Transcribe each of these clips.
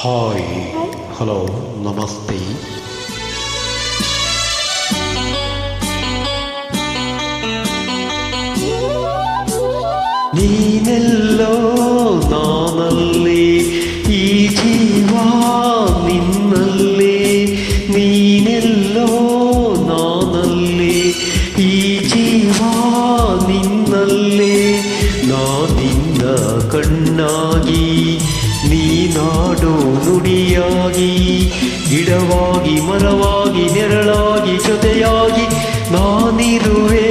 Hi hello ನಮಸ್ತೆ. ನೀನೆಲ್ಲೋ ನಾನಲ್ಲಿ, ಈ ಜೀವ ನಿನ್ನಲ್ಲಿ. ನೀನೆಲ್ಲೋ ನಾನಲ್ಲಿ, ಈ ಜೀವ ನಿನ್ನಲ್ಲಿ. ನಾನಿನ್ನ ಕಣ್ಣಾಗಿ, ನೀನಾಡೋ ನುಡಿಯಾಗಿ, ಗಿಡವಾಗಿ ಮರವಾಗಿ ನೆರಳಾಗಿ ಜೊತೆಯಾಗಿ ನಾನಿರುವೆ.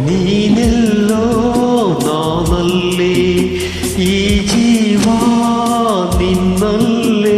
ನೀನೆಲ್ಲೋ ನಾನಲ್ಲಿ, ಈ ಜೀವ ನಿನ್ನಲ್ಲೇ.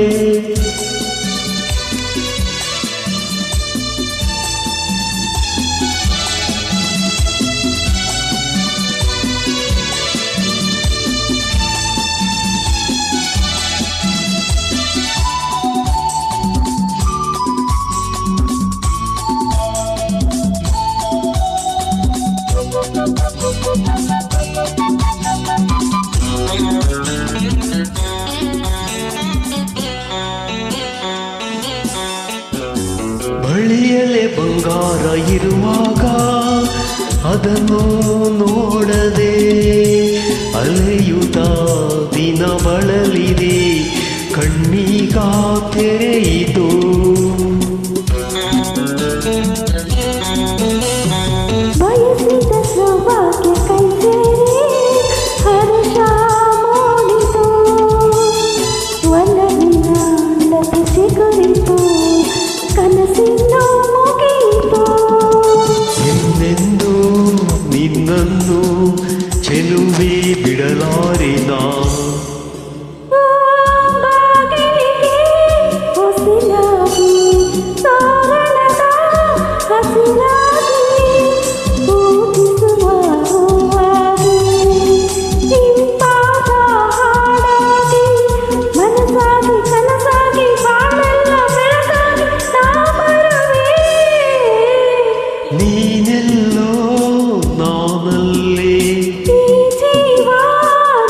ಬಳಿಯಲೆ ಬಂಗಾರ ಇರುವಾಗ ಅದನ್ನು ನೋಡದೆ ಅಲೆಯುತ್ತ ದಿನ ಬಳಲಿದೆ, ಕಣ್ಣೀಗ ತೆರೆಯಿತು. ಬಯಸಿದ ಸೌಭಾಗ್ಯ ಕೈ ಸೇರಿ ಹರ್ಷ ಮೂಡಿತು, ಒಲವಿನ ಲತೆ ಸಿಗುರಿತು, ಕನಸಿನ ಮುಗಿಯಿತು. ಎಂದೆಂದು ನಿನ್ನನ್ನು ಚೆಲುವೆ ಬಿಡಲಾರೆ ನಾ. ಬಾಗಿಲಿಗೆ ಹೊಸಿಲಾಗಿ ತೋರಣದ ಹಸಿರಾಗಿ ಪೂಜಿಸುವ ಹೂವಾಗಿ, ಇಂಪಾದ ಹಾಡಾಗಿ ಮನಸಾಗಿ ಕನಸಾಗಿ ಬಾಳೆಲ್ಲ ಬೆಳಗಾಗಿ ನಾ ಬರುವೆ. ನೀನೆಲ್ಲೋ ನಾನಲ್ಲಿ, ಈ ಜೀವ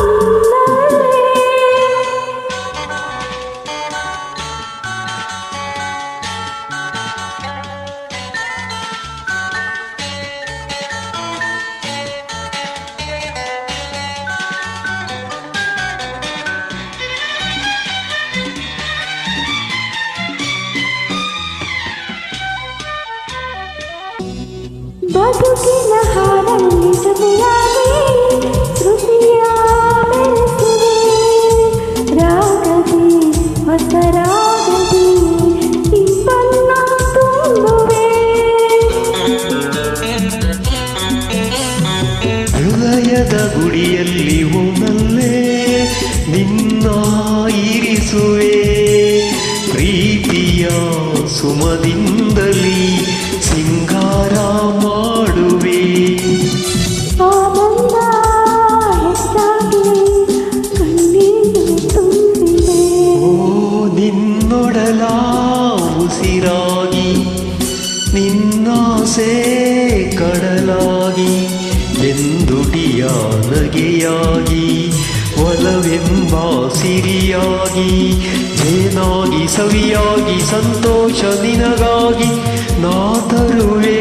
ನಿನ್ನಲ್ಲೇ. ಬದುಕಿನ ಹಾಡಲ್ಲಿ ಜೊತೆಯಾಗಿ ಶ್ರುತಿಯ ಬೆಳೆಸುವೆ, ರಾಗದಿ ಹೊಸ ರಾಗದಿ ಇಂಪನ್ನ ತುಂಬುವೆ. ಹೃದಯದ ಗುಡಿಯಲ್ಲಿ ಒಮ್ಮಲ್ಲೇ ನಿನ್ನ ಇರಿಸುವೆ, ಪ್ರೀತಿಯ ಸುಮದಿಂದಲೇ ಸಿಂಗಾರ ಮಾಡುವೆ. ಆನಂದ ಹೆಚ್ಚಾಗಿ ಕಣ್ಣೀರು ತುಂಬಿದೆ, ಓ ನಿನ್ನೊಡಲ ಉಸಿರಾಗಿ, ನಿನ್ನಾಸೆ ಕಡಲಾಗಿ, ಎಂದುಟಿಯ ನಗೆಯಾಗಿ, ಒಲವೆಂಬ ಸಿರಿಯಾಗಿ, ಜೇನಾಗಿ ಸವಿಯಾಗಿ ಸಂತೋಷ ನಿನಗಾಗಿ ನಾ ತರುವೆ.